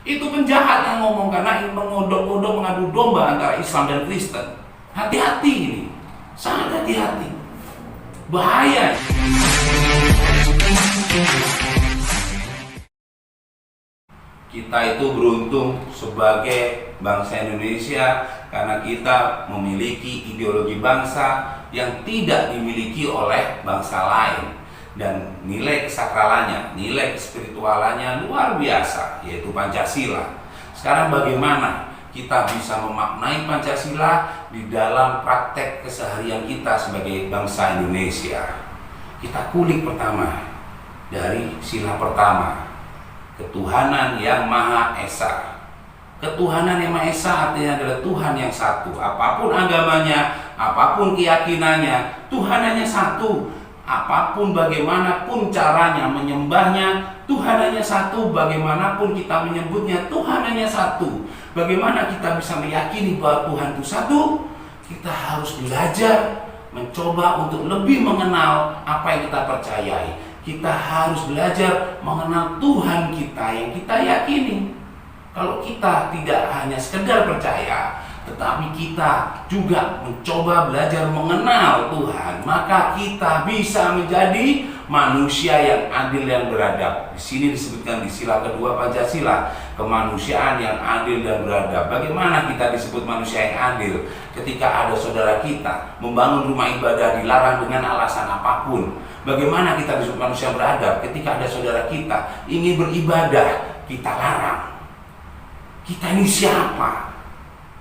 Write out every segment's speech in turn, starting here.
Itu penjahat yang ngomong karena ingin mengodok-odok mengadu domba antara Islam dan Kristen. Hati-hati ini, sangat hati-hati. Bahaya. Kita itu beruntung sebagai bangsa Indonesia karena kita memiliki ideologi bangsa yang tidak dimiliki oleh bangsa lain, dan nilai kesakralannya, nilai spiritualannya luar biasa, yaitu Pancasila. Sekarang bagaimana kita bisa memaknai Pancasila di dalam praktek keseharian kita sebagai bangsa Indonesia? Kita kulik pertama dari sila pertama, ketuhanan yang Maha Esa. Ketuhanan yang Maha Esa artinya adalah Tuhan yang satu. Apapun agamanya, apapun keyakinannya, Tuhan hanya satu. Apapun bagaimanapun caranya menyembahnya, Tuhan hanya satu. Bagaimanapun kita menyebutnya, Tuhan hanya satu. Bagaimana kita bisa meyakini bahwa Tuhan itu satu? Kita harus belajar, mencoba untuk lebih mengenal apa yang kita percayai. Kita harus belajar mengenal Tuhan kita yang kita yakini. Kalau kita tidak hanya sekedar percaya, tetapi kita juga mencoba belajar mengenal Tuhan, maka kita bisa menjadi manusia yang adil dan beradab. Di sini disebutkan di sila kedua Pancasila, kemanusiaan yang adil dan beradab. Bagaimana kita disebut manusia yang adil? Ketika ada saudara kita membangun rumah ibadah dilarang dengan alasan apapun. Bagaimana kita disebut manusia beradab? Ketika ada saudara kita ingin beribadah, kita larang. Kita ini siapa?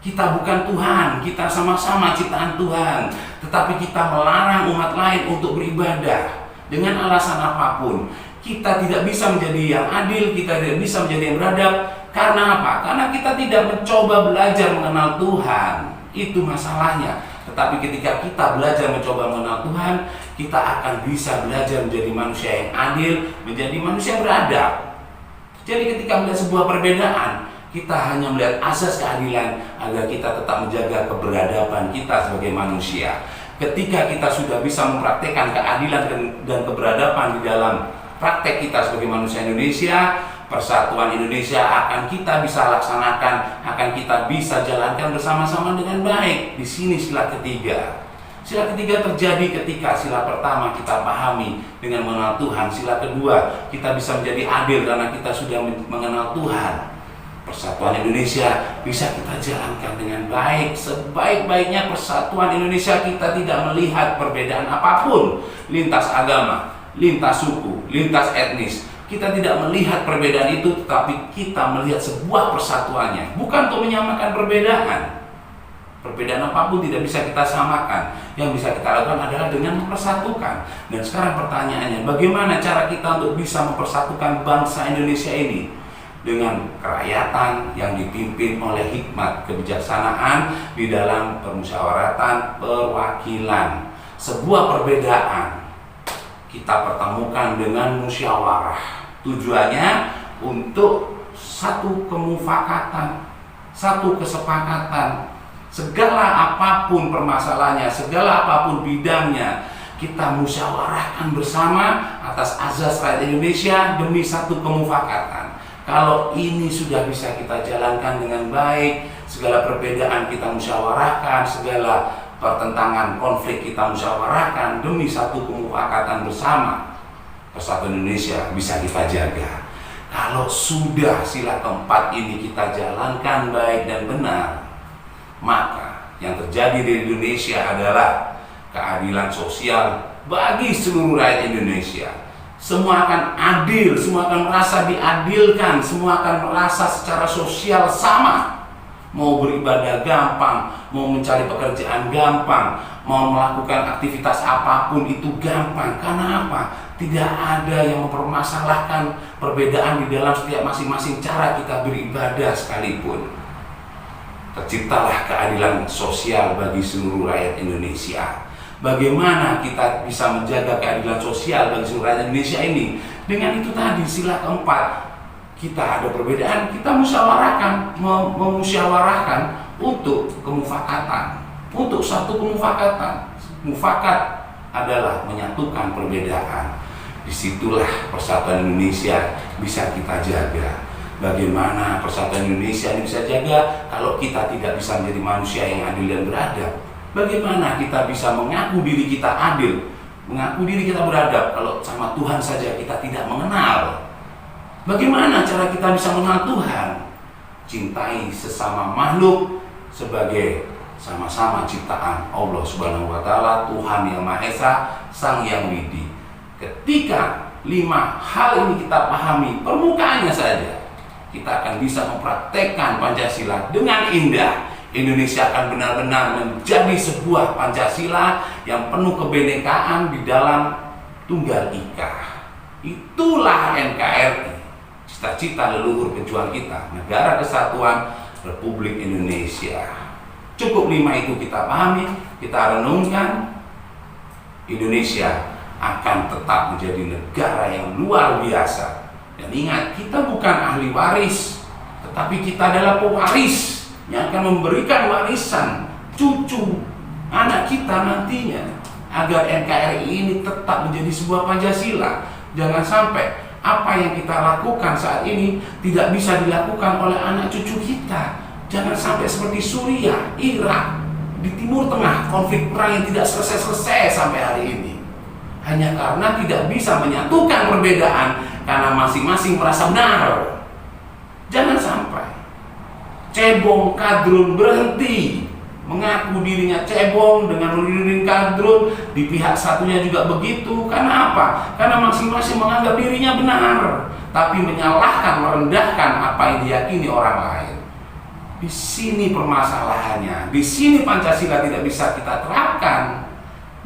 Kita bukan Tuhan, kita sama-sama ciptaan Tuhan, tetapi kita melarang umat lain untuk beribadah dengan alasan apapun. Kita tidak bisa menjadi yang adil, kita tidak bisa menjadi yang beradab. Karena apa? Karena kita tidak mencoba belajar mengenal Tuhan. Itu masalahnya. Tetapi ketika kita belajar mencoba mengenal Tuhan, kita akan bisa belajar menjadi manusia yang adil, menjadi manusia yang beradab. Jadi ketika melihat sebuah perbedaan, kita hanya melihat asas keadilan agar kita tetap menjaga keberadaban kita sebagai manusia. Ketika kita sudah bisa mempraktekkan keadilan dan keberadaban di dalam praktek kita sebagai manusia Indonesia, persatuan Indonesia akan kita bisa laksanakan, akan kita bisa jalankan bersama-sama dengan baik. Di sini sila ketiga. Sila ketiga terjadi ketika sila pertama kita pahami dengan mengenal Tuhan. Sila kedua, kita bisa menjadi adil karena kita sudah mengenal Tuhan. Persatuan Indonesia bisa kita jalankan dengan baik. Sebaik-baiknya persatuan Indonesia, kita tidak melihat perbedaan apapun, lintas agama, lintas suku, lintas etnis. Kita tidak melihat perbedaan itu, tetapi kita melihat sebuah persatuannya. Bukan untuk menyamakan perbedaan. Perbedaan apapun tidak bisa kita samakan. Yang bisa kita lakukan adalah dengan mempersatukan. Dan sekarang pertanyaannya, bagaimana cara kita untuk bisa mempersatukan bangsa Indonesia ini? Dengan kerakyatan yang dipimpin oleh hikmat kebijaksanaan di dalam permusyawaratan perwakilan. Sebuah perbedaan kita pertemukan dengan musyawarah. Tujuannya untuk satu kemufakatan, satu kesepakatan. Segala apapun permasalahannya, segala apapun bidangnya, kita musyawarahkan bersama atas azas rakyat Indonesia demi satu kemufakatan. Kalau ini sudah bisa kita jalankan dengan baik, segala perbedaan kita musyawarahkan, segala pertentangan konflik kita musyawarahkan demi satu kemufakatan bersama, persatuan Indonesia bisa kita jaga. Kalau sudah sila keempat ini kita jalankan baik dan benar, maka yang terjadi di Indonesia adalah keadilan sosial bagi seluruh rakyat Indonesia. Semua akan adil, semua akan merasa diadilkan, semua akan merasa secara sosial sama. Mau beribadah gampang, mau mencari pekerjaan gampang, mau melakukan aktivitas apapun itu gampang. Karena apa? Tidak ada yang mempermasalahkan perbedaan di dalam setiap masing-masing cara kita beribadah sekalipun. Terciptalah keadilan sosial bagi seluruh rakyat Indonesia. Bagaimana kita bisa menjaga keadilan sosial bagi seluruh rakyat Indonesia ini? Dengan itu tadi, sila keempat, kita ada perbedaan, kita musyawarahkan, memusyawarahkan untuk kemufakatan, untuk satu kemufakatan. Mufakat adalah menyatukan perbedaan. Disitulah persatuan Indonesia bisa kita jaga. Bagaimana persatuan Indonesia ini bisa jaga kalau kita tidak bisa menjadi manusia yang adil dan beradab? Bagaimana kita bisa mengaku diri kita adil, mengaku diri kita beradab kalau sama Tuhan saja kita tidak mengenal? Bagaimana cara kita bisa mengenal Tuhan? Cintai sesama makhluk sebagai sama-sama ciptaan Allah Subhanahu wa Ta'ala, Tuhan Yang Maha Esa, Sang Yang Widi. Ketika 5 hal ini kita pahami permukaannya saja, kita akan bisa mempraktekkan Pancasila dengan indah. Indonesia akan benar-benar menjadi sebuah Pancasila yang penuh kebinekaan di dalam Tunggal Ika. Itulah NKRI, cita-cita leluhur pejuang kita, Negara Kesatuan Republik Indonesia. Cukup 5 itu kita pahami, kita renungkan, Indonesia akan tetap menjadi negara yang luar biasa. Dan ingat, kita bukan ahli waris, tetapi kita adalah pewaris yang akan memberikan warisan cucu anak kita nantinya, agar NKRI ini tetap menjadi sebuah Pancasila. Jangan sampai apa yang kita lakukan saat ini tidak bisa dilakukan oleh anak cucu kita. Jangan sampai seperti Suriah, Irak, di Timur Tengah, konflik perang yang tidak selesai-selesai sampai hari ini, hanya karena tidak bisa menyatukan perbedaan karena masing-masing merasa benar. Jangan sampai cebong kadrun berhenti mengaku dirinya cebong dengan melindungi kadrun, di pihak satunya juga begitu. Karena apa? Karena masing-masing menganggap dirinya benar, tapi menyalahkan, merendahkan apa yang diyakini orang lain. Di sini permasalahannya, di sini Pancasila tidak bisa kita terapkan.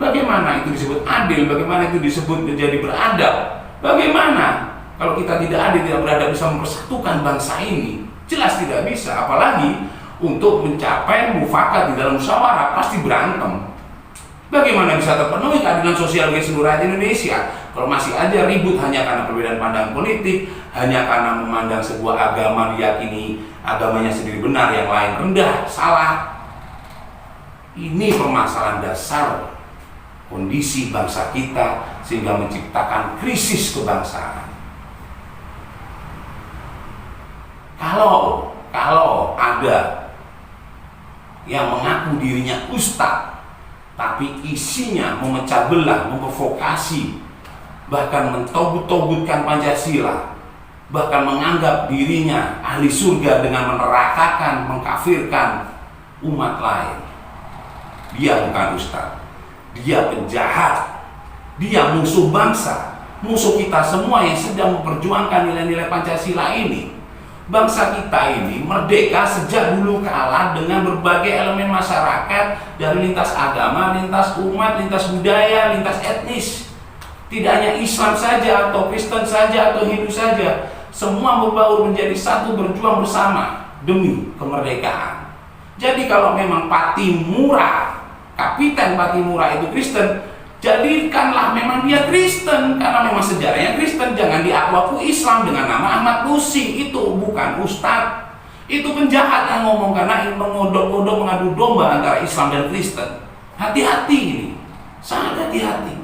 Bagaimana itu disebut adil? Bagaimana itu disebut menjadi beradab? Bagaimana kalau kita tidak adil, tidak beradab, bisa mempersatukan bangsa ini? Jelas tidak bisa. Apalagi untuk mencapai mufakat di dalam musyawarah pasti berantem. Bagaimana bisa terpenuhi keadilan sosial bagi seluruh rakyat Indonesia kalau masih aja ribut hanya karena perbedaan pandangan politik, hanya karena memandang sebuah agama diyakini agamanya sendiri benar, yang lain rendah, salah. Ini permasalahan dasar kondisi bangsa kita sehingga menciptakan krisis kebangsaan. Kalau ada yang mengaku dirinya ustadz tapi isinya memecah belah, memprovokasi, bahkan mentogut-togutkan Pancasila, bahkan menganggap dirinya ahli surga dengan menerakakan, mengkafirkan umat lain, dia bukan ustadz, dia penjahat, dia musuh bangsa, musuh kita semua yang sedang memperjuangkan nilai-nilai Pancasila ini. Bangsa kita ini merdeka sejak dulu kala dengan berbagai elemen masyarakat, dari lintas agama, lintas umat, lintas budaya, lintas etnis. Tidak hanya Islam saja atau Kristen saja atau Hindu saja, semua berbaur menjadi satu, berjuang bersama demi kemerdekaan. Jadi kalau memang Pattimura, Kapiten Pattimura itu Kristen, jadikanlah memang dia Kristen, karena memang sejarahnya Kristen. Jangan diaku Islam dengan nama Ahmad Lusi. Itu bukan ustadz, itu penjahat yang ngomong, karena ingin mengodok-odok, mengadu domba antara Islam dan Kristen. Hati-hati ini, sangat hati-hati.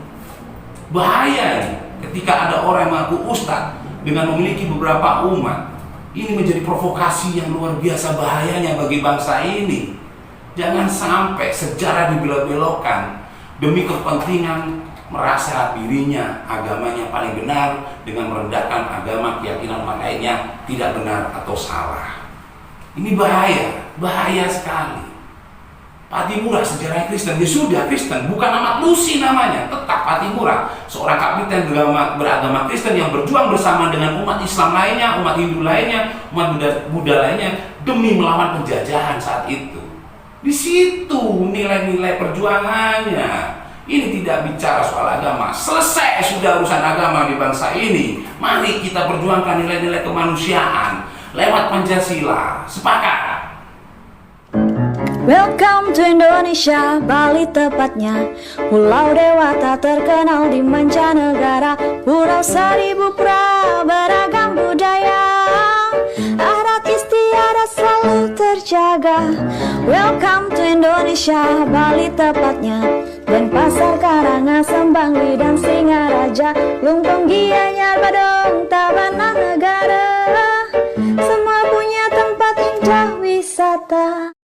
Bahaya ini ketika ada orang yang mengaku ustadz dengan memiliki beberapa umat. Ini menjadi provokasi yang luar biasa bahayanya bagi bangsa ini. Jangan sampai sejarah dibelok-belokkan demi kepentingan merasa dirinya agamanya paling benar dengan merendahkan agama, keyakinan umat lainnya tidak benar atau salah. Ini bahaya sekali. Pattimura sejarahnya Kristen, dia sudah Kristen, bukan Ahmad Lusi namanya, tetap Pattimura, seorang kapiten beragama Kristen yang berjuang bersama dengan umat Islam lainnya, umat Hindu lainnya, umat Buddha lainnya demi melawan penjajahan saat itu. Di situ nilai-nilai perjuangannya. Ini tidak bicara soal agama. Selesai sudah urusan agama di bangsa ini. Mari kita perjuangkan nilai-nilai kemanusiaan lewat Pancasila. Sepakat? Welcome to Indonesia, Bali tepatnya. Pulau Dewata terkenal di mancanegara. Pulau Seribu Pra, beragam budaya. Adat istiadat selalu terjaga. Welcome to Indonesia, Bali tepatnya. Denpasar, Karangasem, Bangli dan Singaraja. Lumpung, Gianyar, Badung, Tabanan Negara. Dewata.